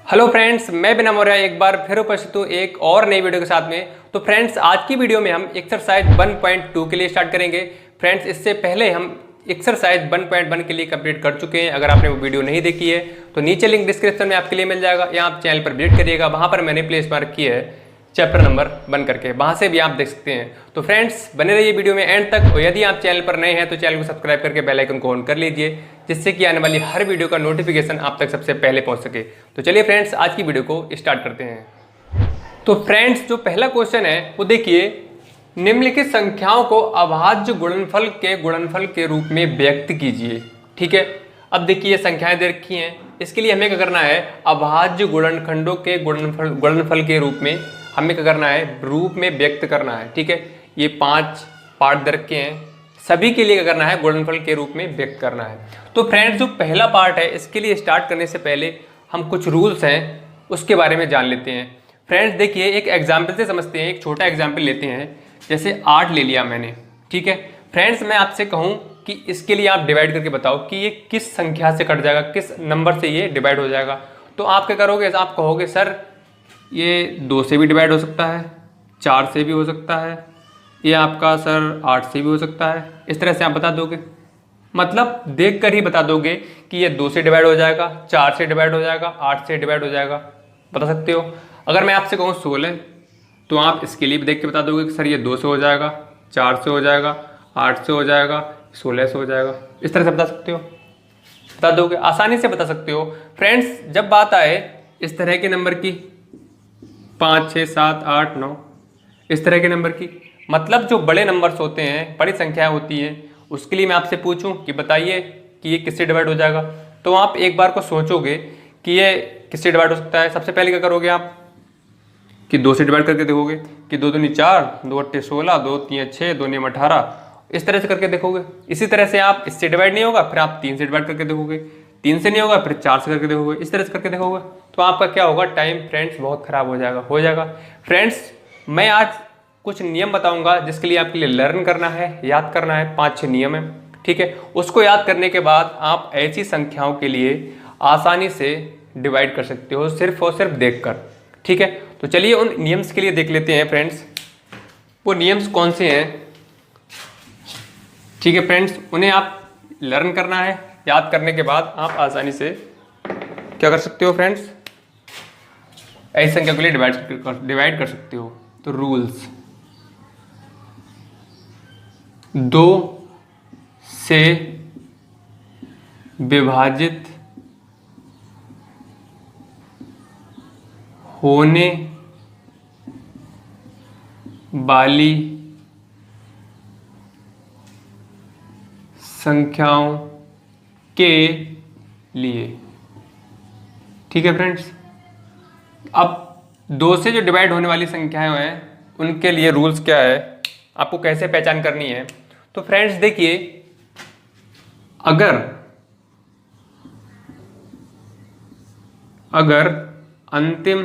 Hello friends, मैं बिना मौर्य एक बार फिर उपस्थित हूँ एक और नई वीडियो के साथ में। तो फ्रेंड्स, आज की वीडियो में हम एक्सरसाइज 1.2 के लिए स्टार्ट करेंगे। फ्रेंड्स, इससे पहले हम एक्सरसाइज 1.1 के लिए कंप्लीट कर चुके हैं। अगर आपने वो वीडियो नहीं देखी है तो नीचे लिंक डिस्क्रिप्शन में आपके लिए मिल जाएगा, या आप चैनल पर विजिट करिएगा। वहाँ पर मैंने प्लेस मार्क की है चैप्टर नंबर 1 करके, वहाँ से भी आप देख सकते हैं। तो फ्रेंड्स, बने रहिए वीडियो में एंड तक, और यदि आप चैनल पर नए हैं तो चैनल को सब्सक्राइब करके बेल आइकन को ऑन कर लीजिए, जिससे कि आने वाली हर वीडियो का नोटिफिकेशन आप तक सबसे पहले पहुंच सके। तो चलिए फ्रेंड्स, आज की वीडियो को स्टार्ट करते हैं। तो फ्रेंड्स, जो पहला क्वेश्चन है वो देखिए, निम्नलिखित संख्याओं को अभाज्य गुणनफल के रूप में व्यक्त कीजिए। ठीक है, अब देखिए ये संख्याएं दे रखी हैं, इसके लिए हमें क्या करना है, अभाज्य गुणनखंडों के गुणनफल के रूप में हमें क्या करना है, रूप में व्यक्त करना है। ठीक है, ये 5 पार्ट दे रखे हैं, सभी के लिए क्या करना है, गुणनफल के रूप में व्यक्त करना है। तो फ्रेंड्स, जो पहला पार्ट है इसके लिए स्टार्ट करने से पहले हम कुछ रूल्स हैं उसके बारे में जान लेते हैं। फ्रेंड्स देखिए, एक एग्जाम्पल से समझते हैं, एक छोटा एग्जाम्पल लेते हैं। जैसे 8 ले लिया मैंने, ठीक है फ्रेंड्स, मैं आपसे कहूँ कि इसके लिए आप डिवाइड करके बताओ कि ये किस संख्या से कट जाएगा, किस नंबर से ये डिवाइड हो जाएगा। तो आप क्या करोगे, आप कहोगे सर ये 2 से भी डिवाइड हो सकता है, 4 से भी हो सकता है, ये आपका सर 8 से भी हो सकता है। इस तरह से आप बता दोगे, मतलब देख कर ही बता दोगे कि ये 2 से डिवाइड हो जाएगा, 4 से डिवाइड हो जाएगा, 8 से डिवाइड हो जाएगा, बता सकते हो। अगर मैं आपसे कहूँ 16, तो आप इसके लिए भी देख के बता दोगे कि सर ये 2 से हो जाएगा, 4 से हो जाएगा, 8 से हो जाएगा, 16 से हो जाएगा। इस तरह से बता सकते हो, बता दोगे, आसानी से बता सकते हो। फ्रेंड्स, जब बात आए इस तरह के नंबर की, 5, 6, 7, 8, 9, इस तरह के नंबर की, मतलब जो बड़े नंबर्स होते हैं, बड़ी संख्याएं होती हैं, उसके लिए मैं आपसे पूछूं कि बताइए कि ये किससे डिवाइड हो जाएगा, तो आप एक बार को सोचोगे कि ये किससे डिवाइड हो सकता है। सबसे पहले क्या करोगे आप कि 2 से डिवाइड करके देखोगे कि 2 दूनी 4, 2 अट्ठे 16, 2 तीन 6, 2 नियम 18, इस तरह से करके देखोगे। इसी तरह से आप इससे डिवाइड नहीं होगा, फिर आप 3 से डिवाइड करके देखोगे, 3 से नहीं होगा, फिर 4 से करके देखोगे, इस तरह से करके देखोगे, तो आपका क्या होगा, टाइम फ्रेंड्स बहुत खराब हो जाएगा। फ्रेंड्स, मैं आज कुछ नियम बताऊंगा जिसके लिए आपके लिए लर्न करना है, याद करना है। 5-6 नियम है, ठीक है। उसको याद करने के बाद आप ऐसी संख्याओं के लिए आसानी से डिवाइड कर सकते हो, सिर्फ और सिर्फ देखकर। ठीक है, तो चलिए उन नियम्स के लिए देख लेते हैं फ्रेंड्स, वो नियम्स कौन से हैं। ठीक है फ्रेंड्स, उन्हें आप लर्न करना है, याद करने के बाद आप आसानी से क्या कर सकते हो फ्रेंड्स, ऐसी संख्या के लिए डिवाइड कर सकते हो। तो रूल्स, 2 से विभाजित होने वाली संख्याओं के लिए। ठीक है फ्रेंड्स, अब 2 से जो डिवाइड होने वाली संख्याएं हैं उनके लिए रूल्स क्या है, आपको कैसे पहचान करनी है। तो फ्रेंड्स देखिए, अगर अंतिम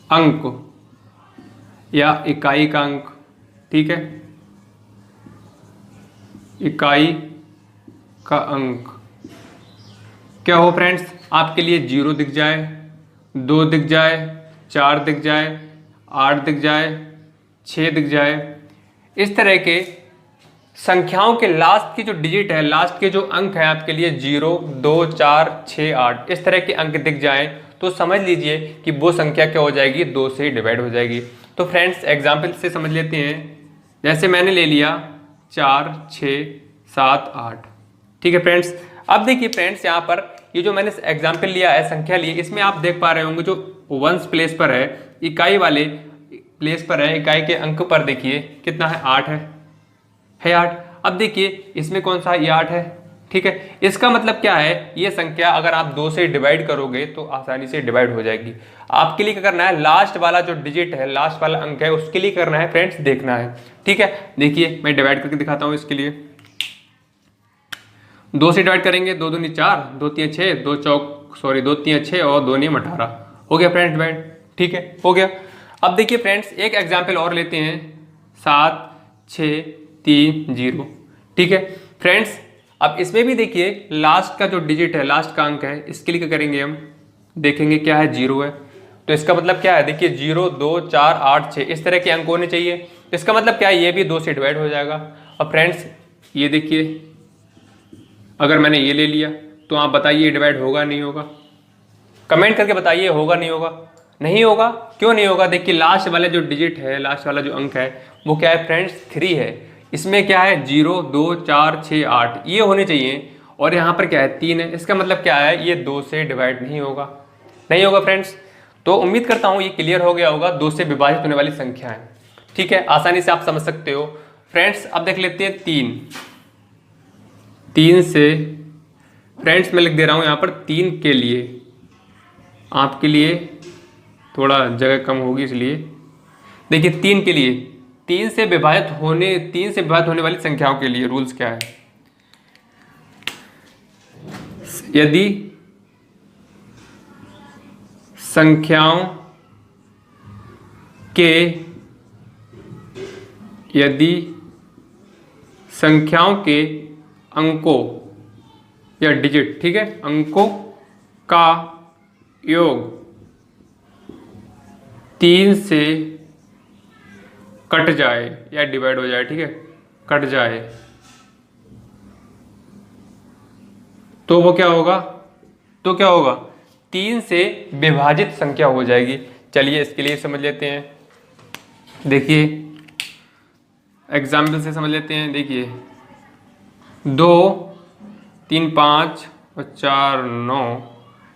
अंक या इकाई का अंक, ठीक है, इकाई का अंक क्या हो फ्रेंड्स, आपके लिए 0 दिख जाए, 2 दिख जाए, 4 दिख जाए, 8 दिख जाए, 6 दिख जाए, इस तरह के संख्याओं के लास्ट की जो डिजिट है, लास्ट के जो अंक है आपके लिए 0, 2, 4, 6, 8, इस तरह के अंक दिख जाएं तो समझ लीजिए कि वो संख्या क्या हो जाएगी, 2 से डिवाइड हो जाएगी। तो फ्रेंड्स एग्जाम्पल से समझ लेते हैं। जैसे मैंने ले लिया 4, 6, 7, 8, ठीक है फ्रेंड्स। अब देखिए फ्रेंड्स, यहाँ पर ये जो मैंने एग्जाम्पल लिया है, संख्या ली, इसमें आप देख पा रहे होंगे जो वंस प्लेस पर है, इकाई वाले प्लेस पर है, इकाई के अंक पर देखिए कितना है, 8 है 8। अब देखिए इसमें कौन सा, ये 8 है, ठीक है। इसका मतलब क्या है, ये संख्या अगर आप 2 से डिवाइड करोगे तो आसानी से डिवाइड हो जाएगी। आपके लिए क्या करना है, लास्ट वाला जो डिजिट है, लास्ट वाला अंक है, उसके लिए करना है फ्रेंड्स, देखना है। ठीक है, देखिए मैं डिवाइड करके दिखाता हूं। इसके लिए 2 से डिवाइड करेंगे, 2 दूनी 4, 2 तीन 6, 2 तीन 6 और 2 नियम 18, हो गया फ्रेंड्स डिवाइड। ठीक है, हो गया। अब देखिए फ्रेंड्स, एक एग्जाम्पल और लेते हैं, 7, 6, 3, 0, ठीक है फ्रेंड्स। अब इसमें भी देखिए लास्ट का जो डिजिट है, लास्ट का अंक है, इसके लिए क्या करेंगे हम, देखेंगे क्या है, 0 है। तो इसका मतलब क्या है, देखिए 0 2 4 8 6 इस तरह के अंक होने चाहिए। तो इसका मतलब क्या है, ये भी 2 से डिवाइड हो जाएगा। अब फ्रेंड्स ये देखिए, अगर मैंने ये ले लिया तो आप बताइए डिवाइड होगा नहीं होगा, कमेंट करके बताइए होगा नहीं होगा। नहीं होगा, क्यों नहीं होगा, देखिए लास्ट वाला जो डिजिट है, लास्ट वाला जो अंक है वो क्या है फ्रेंड्स, 3 है। इसमें क्या है 0 2 4 6 8 ये होने चाहिए, और यहाँ पर क्या है 3 है। इसका मतलब क्या है, ये 2 से डिवाइड नहीं होगा, नहीं होगा फ्रेंड्स। तो उम्मीद करता हूँ ये क्लियर हो गया होगा, 2 से विभाजित होने वाली संख्या है। ठीक है, आसानी से आप समझ सकते हो फ्रेंड्स। अब देख लेते हैं 3 से, फ्रेंड्स मैं लिख दे रहा हूँ यहाँ पर 3 के लिए, आपके लिए थोड़ा जगह कम होगी इसलिए देखिए 3 के लिए, 3 से विभाजित होने वाली संख्याओं के लिए रूल्स क्या है, यदि संख्याओं के अंकों या डिजिट, ठीक है, अंकों का योग 3 से कट जाए या डिवाइड हो जाए, ठीक है, कट जाए, तो वो क्या होगा, 3 से विभाजित संख्या हो जाएगी। चलिए इसके लिए समझ लेते हैं, देखिए एग्जाम्पल से समझ लेते हैं। देखिए 2 3 5 और 4 9,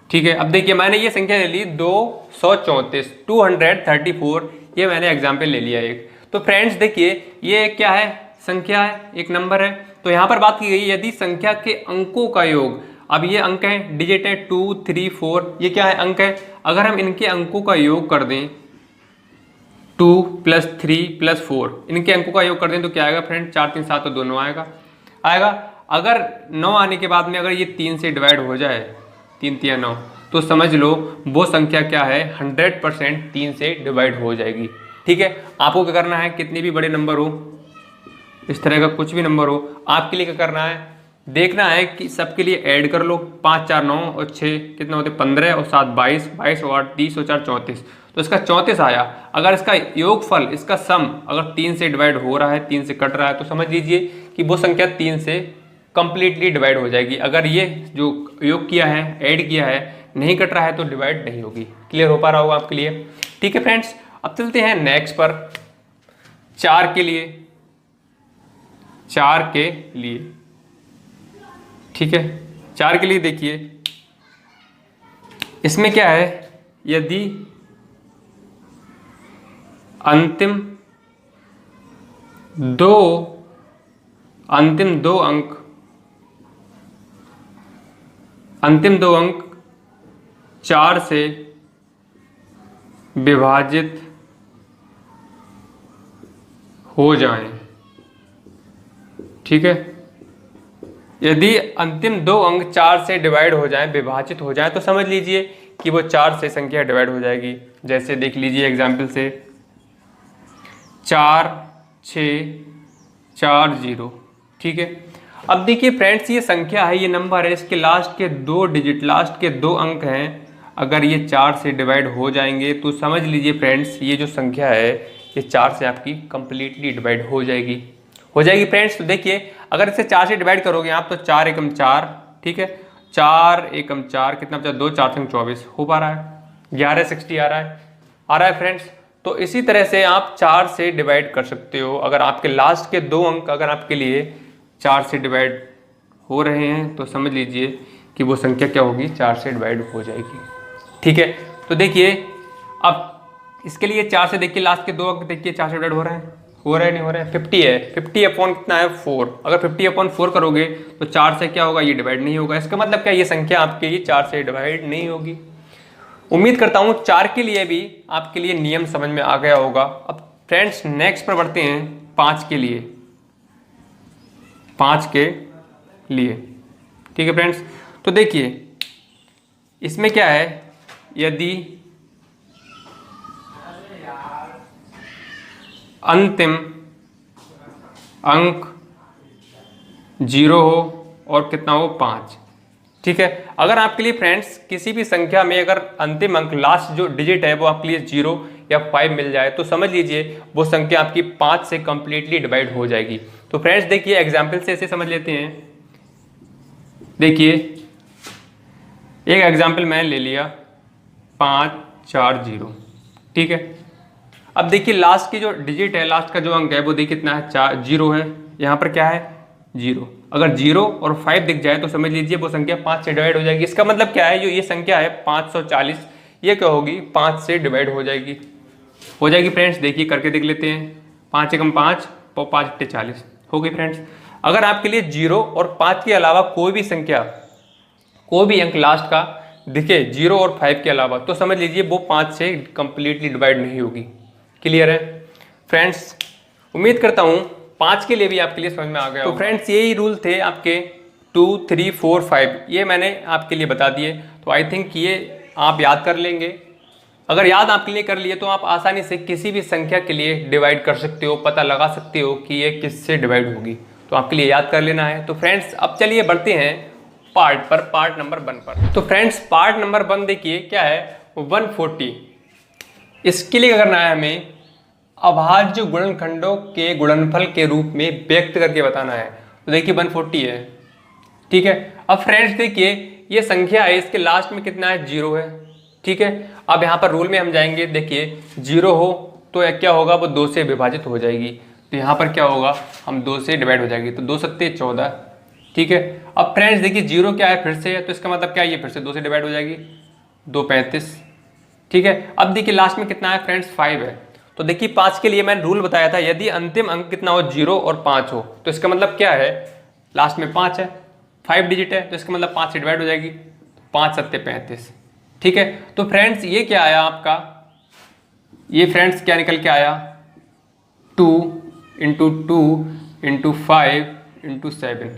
ठीक है। अब देखिए मैंने ये संख्या ले ली 234, 234, ये मैंने एग्जाम्पल ले लिया एक। तो फ्रेंड्स देखिए ये क्या है, संख्या है, एक नंबर है। तो यहाँ पर बात की गई यदि संख्या के अंकों का योग, अब ये अंक है, डिजिट है 2 3 4, ये क्या है, अंक है। अगर हम इनके अंकों का योग कर दें 2 + 3 + 4, इनके अंकों का योग कर दें तो क्या आएगा फ्रेंड, 4 3 7 तो 2 9 आएगा। अगर 9 आने के बाद में अगर ये 3 से डिवाइड हो जाए, 3 3 9, तो समझ लो वो संख्या क्या है, 100% 3 से डिवाइड हो जाएगी। ठीक है, आपको क्या करना है, कितने भी बड़े नंबर हो, इस तरह का कुछ भी नंबर हो, आपके लिए क्या करना है, देखना है कि सबके लिए ऐड कर लो। 5 4 9 और 6 कितना होते, 15 और 7 22, 22 और 8 30 और 4 34, तो इसका 34 आया। अगर इसका योगफल, इसका सम अगर 3 से डिवाइड हो रहा है, 3 से कट रहा है, तो समझ लीजिए कि वो संख्या 3 से कंप्लीटली डिवाइड हो जाएगी। अगर ये जो योग किया है, ऐड किया है, नहीं कट रहा है तो डिवाइड नहीं होगी। क्लियर हो पा रहा होगा आपके लिए। ठीक है फ्रेंड्स, अब चलते हैं नेक्स्ट पर, 4 के लिए। ठीक है, 4 के लिए देखिए इसमें क्या है, यदि अंतिम दो अंक 4 से विभाजित हो जाएं, ठीक है, यदि अंतिम 2 अंक 4 से डिवाइड हो जाएं, विभाजित हो जाएं, तो समझ लीजिए कि वो 4 से संख्या डिवाइड हो जाएगी। जैसे देख लीजिए एग्जाम्पल से 4 6 4 0, ठीक है। अब देखिए फ्रेंड्स ये संख्या है, ये नंबर है, इसके लास्ट के 2 डिजिट, लास्ट के 2 अंक हैं, अगर ये 4 से डिवाइड हो जाएंगे तो समझ लीजिए फ्रेंड्स ये जो संख्या है ये 4 से आपकी कंप्लीटली डिवाइड हो जाएगी फ्रेंड्स। तो देखिए अगर इसे 4 से डिवाइड करोगे आप तो 4 एकम 4, ठीक है, 4 एकम 4 कितना बचा, 2 4 24 हो पा रहा है, 11 60 आ रहा है फ्रेंड्स। तो इसी तरह से आप 4 से डिवाइड कर सकते हो। अगर आपके लास्ट के 2 अंक अगर आपके लिए 4 से डिवाइड हो रहे हैं तो समझ लीजिए कि वो संख्या क्या होगी, 4 से डिवाइड हो जाएगी। ठीक है, तो देखिए अब इसके लिए 4 से देखिए लास्ट के 2 अंक देखिए 4 से डिवाइड हो रहे हैं, नहीं हो रहा है, 50 है, 50 अपॉन कितना है 4, अगर 50 अपॉन 4 करोगे तो 4 से क्या होगा, ये डिवाइड नहीं होगा। इसका मतलब क्या, ये संख्या आपके लिए 4 से डिवाइड नहीं होगी। उम्मीद करता हूँ 4 के लिए भी आपके लिए नियम समझ में आ गया होगा। अब फ्रेंड्स नेक्स्ट पर बढ़ते हैं 5 के लिए। ठीक है फ्रेंड्स, तो देखिए इसमें क्या है, यदि अंतिम अंक 0 हो और कितना हो 5। ठीक है, अगर आपके लिए फ्रेंड्स किसी भी संख्या में अगर अंतिम अंक लास्ट जो डिजिट है वो आपके लिए 0 या 5 मिल जाए तो समझ लीजिए वो संख्या आपकी 5 से कंप्लीटली डिवाइड हो जाएगी। तो फ्रेंड्स देखिए एग्जाम्पल से ऐसे समझ लेते हैं। देखिए एक एग्जाम्पल मैंने ले लिया 540। ठीक है, अब देखिए लास्ट की जो डिजिट है, लास्ट का जो अंक है वो देखिए कितना है 0 है। यहाँ पर क्या है 0। अगर 0 और 5 दिख जाए तो समझ लीजिए वो संख्या 5 से डिवाइड हो जाएगी। इसका मतलब क्या है, जो ये संख्या है 540 ये क्या होगी 5 से डिवाइड हो जाएगी। फ्रेंड्स देखिए करके देख लेते हैं। 5 एकम 5 और 5 अट्ठे 40 हो गई फ्रेंड्स। अगर आपके लिए 0 और 5 के अलावा कोई भी संख्या, कोई भी अंक लास्ट का दिखे 0 और 5 के अलावा तो समझ लीजिए वो 5 से कंप्लीटली डिवाइड नहीं होगी। क्लियर है फ्रेंड्स? उम्मीद करता हूँ 5 के लिए भी आपके लिए समझ में आ गया। तो फ्रेंड्स यही रूल थे आपके 2, 3, 4, 5 ये मैंने आपके लिए बता दिए। तो आई थिंक ये आप याद कर लेंगे। अगर याद आपके लिए कर लिए तो आप आसानी से किसी भी संख्या के लिए डिवाइड कर सकते हो, पता लगा सकते हो कि ये किससे डिवाइड होगी। तो आपके लिए याद कर लेना है। तो फ्रेंड्स अब चलिए बढ़ते हैं पार्ट नंबर 1 पर। तो फ्रेंड्स पार्ट नंबर 1 देखिए क्या है 140। इसके लिए क्या करना है, हमें अभाज्य गुणनखंडों के गुणनफल के रूप में व्यक्त करके बताना है। तो देखिए 140 है। ठीक है, अब फ्रेंड्स देखिए ये संख्या है, इसके लास्ट में कितना है 0 है। ठीक है, अब यहाँ पर रूल में हम जाएंगे। देखिए 0 हो तो क्या होगा वो 2 से विभाजित हो जाएगी। तो यहाँ पर क्या होगा हम 2 से डिवाइड हो जाएगी। तो 2 सत्ते 14। ठीक है, अब फ्रेंड्स देखिए 0 क्या है फिर से, तो इसका मतलब क्या है ये फिर से 2 से डिवाइड हो जाएगी। 2 35। ठीक है, अब देखिए लास्ट में कितना है फ्रेंड्स 5 है। तो देखिए 5 के लिए मैंने रूल बताया था, यदि अंतिम अंक कितना हो 0 और 5 हो तो इसका मतलब क्या है लास्ट में 5 है, 5 डिजिट है तो इसका मतलब 5 से डिवाइड हो जाएगी। 5 सत्ते 35। ठीक है, तो फ्रेंड्स ये क्या आया आपका, ये फ्रेंड्स क्या निकल के आया 2 × 2 × 5 × 7।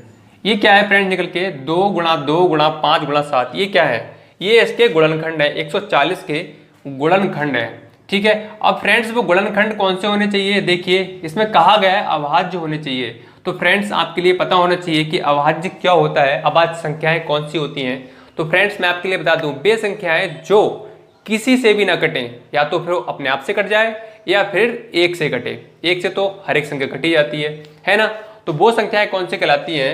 ये क्या है फ्रेंड्स निकल के 2 × 2 × 5 × 7। ये क्या है, ये इसके गुणनखंड है, 140 के गुणनखंड है। ठीक है, अब फ्रेंड्स वो गुणनखंड कौन से होने चाहिए, देखिए इसमें कहा गया है अभाज्य होने चाहिए। तो फ्रेंड्स आपके लिए पता होना चाहिए कि अभाज्य क्या होता है, अभाज्य संख्याएं कौन सी होती हैं। तो फ्रेंड्स मैं आपके लिए बता दूं, वे संख्याएं जो किसी से भी ना कटें, या तो फिर अपने आप से कट जाए या फिर 1 से कटे। 1 से तो हर एक संख्या कटी जाती है ना। तो वो संख्याएं कौन से कहलाती हैं,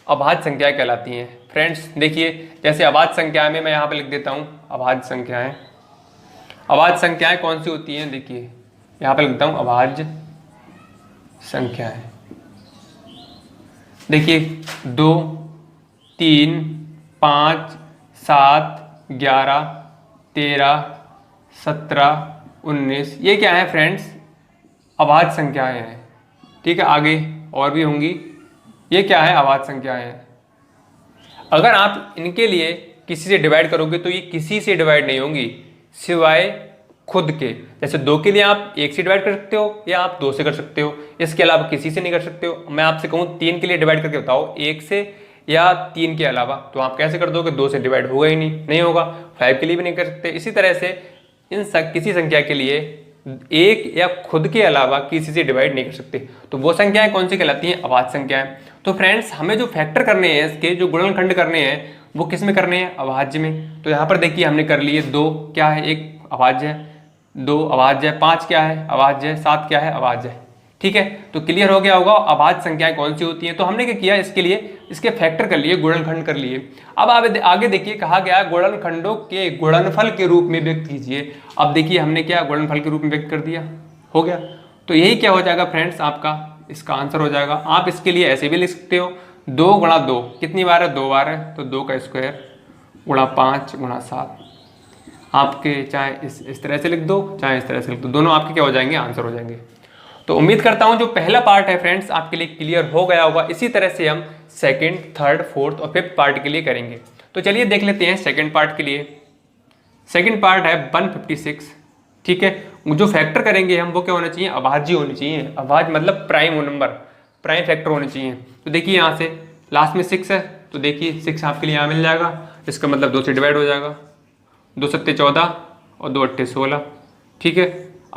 अभाज्य संख्याएं कहलाती हैं। फ्रेंड्स देखिए जैसे अभाज्य संख्याएं में मैं यहाँ पे लिख देता हूँ अभाज्य संख्याएं। अभाज्य संख्याएं कौन सी होती हैं, देखिए यहाँ पे लिखता हूँ अभाज्य संख्याएं। देखिए 2, 3, 5, 7, 11, 13, 17, 19 ये क्या है फ्रेंड्स अभाज्य संख्याएं हैं। ठीक है, आगे और भी होंगी। ये क्या है अभाज्य संख्याएं हैं। अगर आप इनके लिए किसी से डिवाइड करोगे तो ये किसी से डिवाइड नहीं होंगी सिवाय खुद के। जैसे 2 के लिए आप 1 से डिवाइड कर सकते हो या आप 2 से कर सकते हो, इसके अलावा किसी से नहीं कर सकते हो। मैं आपसे कहूँ 3 के लिए डिवाइड करके बताओ 1 से या 3 के अलावा, तो आप कैसे कर दोगे, 2 से डिवाइड होगा ही नहीं होगा। 5 के लिए भी नहीं कर सकते। इसी तरह से किसी संख्या के लिए 1 या खुद के अलावा किसी से डिवाइड नहीं कर सकते। तो वो संख्याएं कौन सी कहलाती हैं, अभाज्य संख्याएं। तो फ्रेंड्स हमें जो फैक्टर करने हैं, इसके जो गुणनखंड करने हैं वो किस में करने हैं, अभाज्य में। तो यहाँ पर देखिए हमने कर लिए 2 क्या है, एक अभाज्य है, 2 अभाज्य है, 5 क्या है अभाज्य है, 7 क्या है अभाज्य है। ठीक है, तो क्लियर हो गया होगा अभाज्य संख्याएं कौन सी होती हैं। तो हमने क्या किया, इसके लिए इसके फैक्टर कर लिए, गुणनखंड कर लिए। अब आगे देखिए कहा गया गुणनखंडों के गुणनफल के रूप में व्यक्त कीजिए। अब देखिए हमने क्या गुणनफल के रूप में व्यक्त कर दिया, हो गया। तो यही क्या हो जाएगा फ्रेंड्स आपका इसका आंसर हो जाएगा। आप इसके लिए ऐसे भी लिख सकते हो 2 × 2 कितनी बार है, 2 बार है, तो 2 का स्क्वायर × 5 × 7। आपके चाहे इस तरह से लिख दो चाहे इस तरह से लिख दो, दोनों आपके क्या हो जाएंगे, आंसर हो जाएंगे। तो उम्मीद करता हूं जो पहला पार्ट है फ्रेंड्स आपके लिए क्लियर हो गया होगा। इसी तरह से हम सेकंड, थर्ड, फोर्थ और फिफ्थ पार्ट के लिए करेंगे। तो चलिए देख लेते हैं सेकंड पार्ट के लिए। सेकंड पार्ट है 156। ठीक है, जो फैक्टर करेंगे हम वो क्या होना चाहिए, अभाज्य होनी चाहिए। अभाज्य मतलब प्राइम नंबर, प्राइम फैक्टर होने चाहिए। तो देखिए यहाँ से लास्ट में 6 है, तो देखिए 6 आपके लिए यहाँ मिल जाएगा। इसका मतलब 2 से डिवाइड हो जाएगा। 2 सत्ते 14 और 2 अट्ठे 16। ठीक है,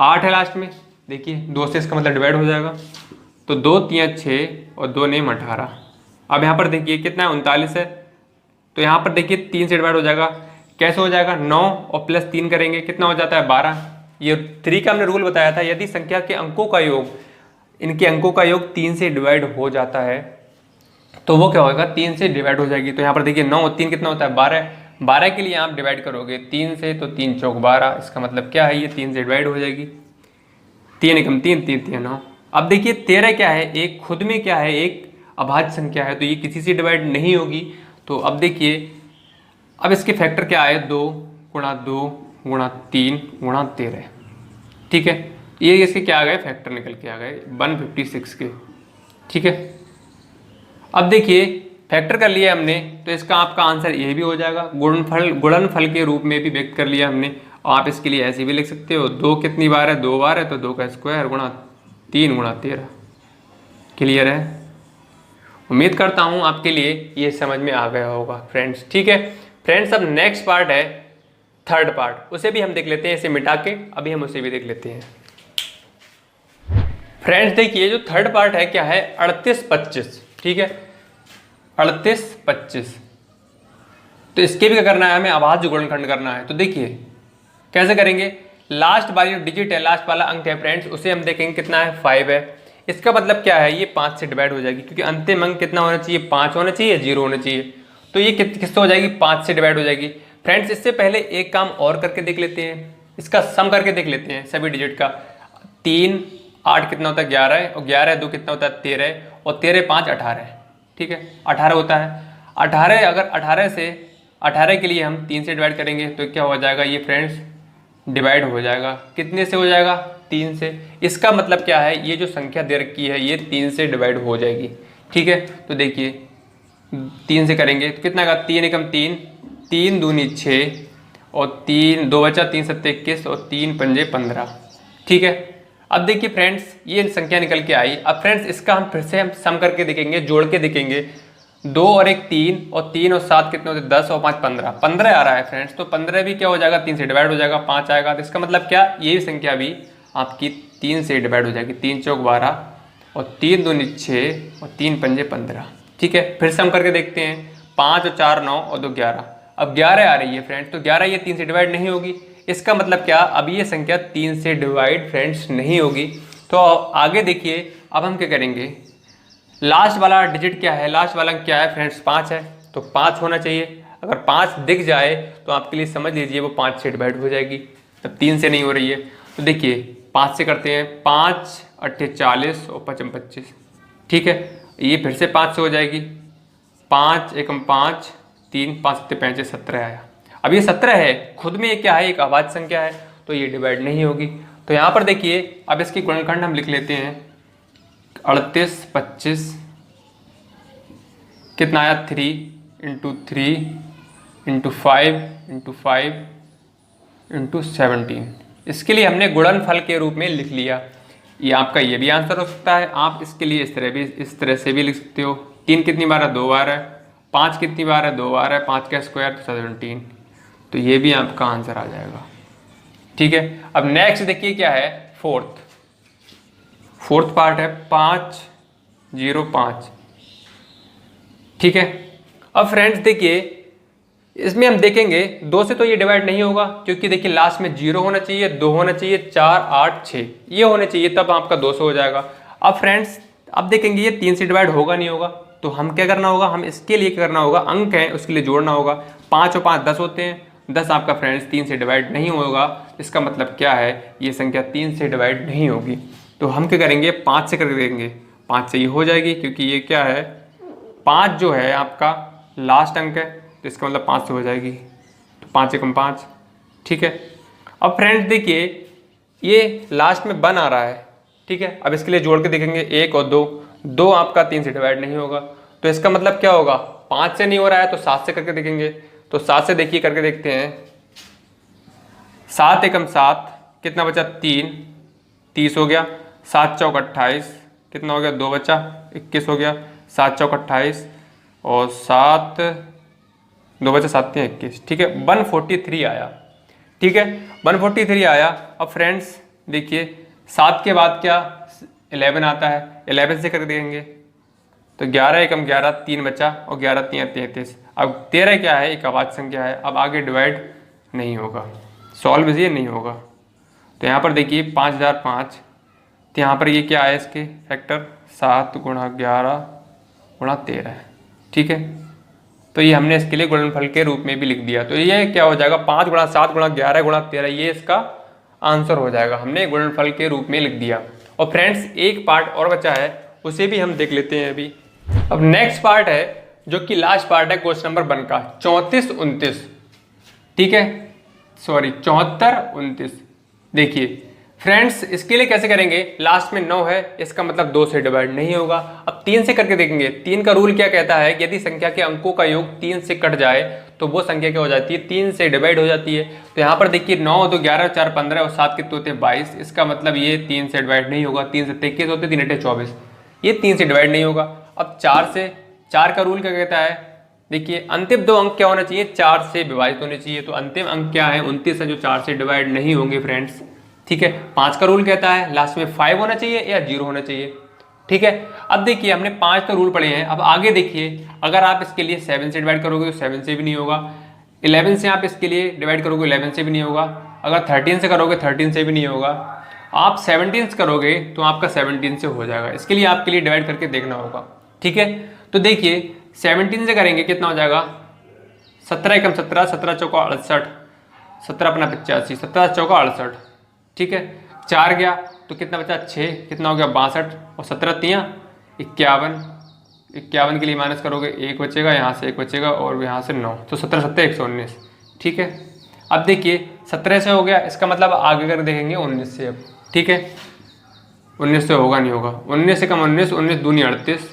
8 है लास्ट में, देखिए 2 से इसका मतलब डिवाइड हो जाएगा। तो 2 3 6 और 2 9 18। अब यहाँ पर देखिए कितना है 39 है, तो यहाँ पर देखिए 3 से डिवाइड हो जाएगा। कैसे हो जाएगा, 9 और प्लस 3 करेंगे कितना हो जाता है 12। ये 3 का हमने रूल बताया था, यदि संख्या के अंकों का योग, इनके अंकों का योग 3 से डिवाइड हो जाता है तो वो क्या होगा, 3 से डिवाइड हो जाएगी। तो यहाँ पर देखिए 9 और 3 कितना होता है 12, 12 के लिए आप डिवाइड करोगे 3 से तो 3 चौक 12, इसका मतलब क्या है ये 3 से डिवाइड हो जाएगी। 3 एकम 3, 3 3 9। अब देखिए 13 क्या है, एक खुद में क्या है, एक अभाज्य संख्या है, तो ये किसी से डिवाइड नहीं होगी। तो अब देखिए अब इसके फैक्टर क्या आए, 2 गुणा 2 गुणा 3 गुणा 13, ठीक है। ये इसके क्या आ गए, फैक्टर निकल के आ गए 156 के, ठीक है। अब देखिए फैक्टर कर लिया हमने, तो इसका आपका आंसर ये भी हो जाएगा। गुणनफल के रूप में भी व्यक्त कर लिया हमने। और आप इसके लिए ऐसे भी लिख सकते हो, 2 कितनी बार है, 2 बार है, तो 2 का स्क्वायर गुणा 3 गुणा 13। क्लियर है। उम्मीद करता हूँ आपके लिए ये समझ में आ गया होगा फ्रेंड्स, ठीक है। फ्रेंड्स अब नेक्स्ट पार्ट है थर्ड पार्ट, उसे भी हम देख लेते हैं, इसे मिटा के अभी हम उसे भी देख लेते हैं। फ्रेंड्स देखिए जो थर्ड पार्ट है क्या है, 38 25, ठीक है, 38 25। तो इसके भी क्या करना है, हमें अभाज्य गुणनखंड करना है। तो देखिए कैसे करेंगे, लास्ट वाली जो डिजिट है, लास्ट वाला अंक है फ्रेंड्स, उसे हम देखेंगे कितना है 5 है। इसका मतलब क्या है, ये 5 से डिवाइड हो जाएगी, क्योंकि अंतिम अंक कितना होना चाहिए, 5 होना चाहिए, 0 होना चाहिए। तो ये किससे हो जाएगी, 5 से डिवाइड हो जाएगी। फ्रेंड्स इससे पहले एक काम और करके देख लेते हैं, इसका सम करके देख लेते हैं सभी डिजिट का। 3 8 कितना होता है 11 है, और 11 2 कितना होता है 13, और 13 5 18 है, ठीक है, 18 होता है। 18 अगर 18 के लिए हम 3 से डिवाइड करेंगे तो क्या हो जाएगा, ये फ्रेंड्स डिवाइड हो जाएगा, कितने से हो जाएगा, 3 से। इसका मतलब क्या है, ये जो संख्या दे रखी है ये 3 से डिवाइड हो जाएगी, ठीक है। तो देखिए 3 से करेंगे तो कितना का, 3 एकम 3, 3 दूनी 6, और 3 2 बचा, 3 7 21, और 3 पंजे 15, ठीक है। अब देखिए फ्रेंड्स ये संख्या निकल के आई। अब फ्रेंड्स इसका हम फिर से हम सम करके देखेंगे, जोड़ के देखेंगे। 2 और 1 3, और 3 और 7 कितने होते हैं 10, और 5 15, 15 आ रहा है फ्रेंड्स। तो 15 भी क्या हो जाएगा, 3 से डिवाइड हो जाएगा, 5 आएगा। तो इसका मतलब क्या, ये संख्या भी आपकी 3 से डिवाइड हो जाएगी। 3 चौक 12, और 3 दूनी 6, और 3 पंजे 15, ठीक है। फिर सम करके देखते हैं, 5 और 4 9, और 2 11। अब 11 आ रही है फ्रेंड्स, तो 11 ये 3 से डिवाइड नहीं होगी। इसका मतलब क्या, अब ये संख्या 3 से डिवाइड फ्रेंड्स नहीं होगी। तो आगे देखिए अब हम क्या करेंगे, लास्ट वाला डिजिट क्या है, लास्ट वाला क्या है फ्रेंड्स 5 है, तो 5 होना चाहिए। अगर 5 दिख जाए तो आपके लिए समझ लीजिए वो 5 से डिवाइड हो जाएगी, तब 3 से नहीं हो रही है। तो देखिए 5 से करते हैं, 5 8 40, और 5 25, ठीक है। ये फिर से 5 से हो जाएगी, 5 एकम 5, 3 5 35 17 आया। अब ये 17 है, खुद में ये क्या है, एक अभाज्य संख्या है, तो ये डिवाइड नहीं होगी। तो यहाँ पर देखिए अब इसकी गुणनखंड हम लिख लेते हैं, 38 25 कितना आया, 3 × 3 × 5 × 5 × 17। इसके लिए हमने गुणनफल के रूप में लिख लिया। ये आपका ये भी आंसर हो सकता है, आप इसके लिए इस तरह से भी लिख सकते हो। 3 कितनी बार है, 2 बार है। 5 कितनी बार है, 2 बार है। 5 का स्क्वायर तो 17, तो ये भी आपका आंसर आ जाएगा, ठीक है। अब नेक्स्ट देखिए क्या है, फोर्थ पार्ट है 5 0 5, ठीक है। अब फ्रेंड्स देखिए इसमें हम देखेंगे 2 से तो ये डिवाइड नहीं होगा, क्योंकि देखिए लास्ट में 0 होना चाहिए, 2 होना चाहिए, 4 8 6 ये होने चाहिए, तब आपका 200 हो जाएगा। अब फ्रेंड्स अब देखेंगे ये 3 से डिवाइड होगा नहीं होगा, तो हम क्या करना होगा, हम इसके लिए क्या करना होगा, अंक है उसके लिए जोड़ना होगा। 5 और 5 10 होते हैं, 10 आपका फ्रेंड्स 3 से डिवाइड नहीं होगा। इसका मतलब क्या है, ये संख्या 3 से डिवाइड नहीं होगी। तो हम क्या करेंगे, 5 से कर देंगे, 5 से ये हो जाएगी, क्योंकि ये क्या है, 5 जो है आपका लास्ट अंक है, तो इसका मतलब 5 से हो जाएगी। तो 5 एकम 5, ठीक है। अब फ्रेंड्स देखिए ये लास्ट में 1 आ रहा है, ठीक है। अब इसके लिए जोड़ के देखेंगे 1 और 2 आपका 3 से डिवाइड नहीं होगा। तो इसका मतलब क्या होगा, 5 से नहीं हो रहा है तो 7 से करके देखेंगे। तो 7 से देखिए करके देखते हैं, 7 एकम 7 कितना बचा, 3 30 हो गया। 7 चौक 28 कितना हो गया, 2 बचा 21 हो गया। 7 चौक 28 और 7 2 बचा 7 3 21, ठीक है। 143 आया, ठीक है, 143 आया। अब फ्रेंड्स देखिए 7 के बाद क्या 11 आता है, 11 से कर देंगे तो 11 एकम 11, 3 बचा और 11 3 33। अब 13 क्या है, एक अभाज्य संख्या है, अब आगे डिवाइड नहीं होगा, सॉल्व इसलिए नहीं होगा। तो यहाँ पर देखिए 5005, तो यहाँ पर ये क्या है इसके फैक्टर 7 गुणा 11 गुणा 13, ठीक है। तो ये हमने इसके लिए गुणनफल के रूप में भी लिख दिया। तो ये क्या हो जाएगा 5 गुणा 7 गुणा 11 गुणा 13, ये इसका आंसर हो जाएगा, हमने गुणनफल के रूप में लिख दिया। और फ्रेंड्स एक पार्ट और बचा है, उसे भी हम देख लेते हैं अभी। अब नेक्स्ट पार्ट है जो कि लास्ट पार्ट है क्वेश्चन नंबर 1 का, 34 29, ठीक है, सॉरी 74 29। देखिए फ्रेंड्स इसके लिए कैसे करेंगे, लास्ट में 9 है, इसका मतलब 2 से डिवाइड नहीं होगा। अब 3 से करके देखेंगे। 3 का रूल क्या कहता है, यदि संख्या के अंकों का योग 3 से कट जाए तो वो संख्या क्या हो जाती है, 3 से डिवाइड हो जाती है। तो यहाँ पर देखिए 9 2 11 4 15 और 7 कितने होते हैं 22, इसका मतलब ये 3 से डिवाइड नहीं होगा। 3 से 23 होते, 3 8 24, ये 3 से डिवाइड नहीं होगा। अब 4 का रूल क्या कहता है, देखिए अंतिम 2 अंक क्या होना चाहिए, 4 से विभाजित होने चाहिए। तो अंतिम अंक क्या है 29 है, जो 4 से डिवाइड नहीं होंगे फ्रेंड्स, ठीक है। 5 का रूल कहता है लास्ट में 5 होना चाहिए या 0 होना चाहिए, ठीक है। अब देखिए हमने 5 का रूल पढ़े हैं, अब आगे देखिए अगर आप इसके लिए 7 से डिवाइड करोगे तो 7 से भी नहीं होगा, 11 से आप इसके लिए डिवाइड करोगे 11 से भी नहीं होगा, अगर 13 से करोगे 13 से भी नहीं होगा, आप 17 से करोगे तो आपका 17 से हो जाएगा। इसके लिए आपके लिए डिवाइड करके देखना होगा, ठीक है। तो देखिए 17 से करेंगे कितना हो जाएगा, 17 एकम 17, 17 चौका 68, 17 अपना 85, 17 चौका 68, ठीक है। 4 गया तो कितना बचा 6, कितना हो गया 62 और 17 तियाँ 51, 51 के लिए माइनस करोगे 1 बचेगा, यहाँ से 1 बचेगा और यहाँ से 9, तो 17 7 119, ठीक है। अब देखिए 17 से हो गया, इसका मतलब आगे कर देखेंगे 19 से अब, ठीक है। 19 से होगा नहीं होगा, 19 से कम 19, 19 दूनी 38,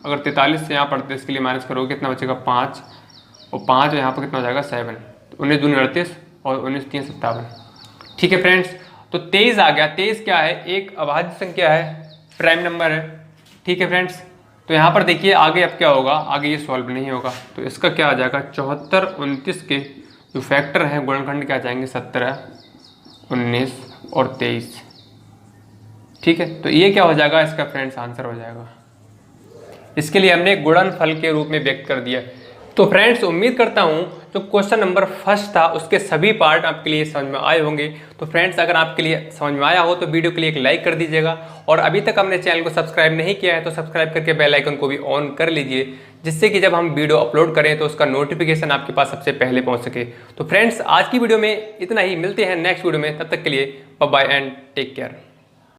अगर 43 से यहाँ पर 38 के लिए माइनस करोगे कितना बचेगा 5 और 5 यहाँ पर कितना हो जाएगा 7, तो 19 दूनी 38 और 19 3 57, ठीक है फ्रेंड्स। तो 23 आ गया। 23 क्या है, एक अभाज्य संख्या है, प्राइम नंबर है, ठीक है फ्रेंड्स। तो यहाँ पर देखिए आगे अब क्या होगा, आगे ये सॉल्व नहीं होगा, तो इसका क्या आ जाएगा 74 29 के जो फैक्टर हैं गुणनखंड क्या आ जाएंगे 17 19 और 23, ठीक है। तो ये क्या हो जाएगा, इसका फ्रेंड्स आंसर हो जाएगा। इसके लिए हमने गुणनफल के रूप में व्यक्त कर दिया। तो फ्रेंड्स उम्मीद करता हूँ जो क्वेश्चन नंबर 1 था उसके सभी पार्ट आपके लिए समझ में आए होंगे। तो फ्रेंड्स अगर आपके लिए समझ में आया हो तो वीडियो के लिए एक लाइक कर दीजिएगा, और अभी तक हमने चैनल को सब्सक्राइब नहीं किया है तो सब्सक्राइब करके बेल आइकन को भी ऑन कर लीजिए, जिससे कि जब हम वीडियो अपलोड करें तो उसका नोटिफिकेशन आपके पास सबसे पहले पहुँच सके। तो फ्रेंड्स आज की वीडियो में इतना ही, मिलते हैं नेक्स्ट वीडियो में, तब तक के लिए bye bye and take care.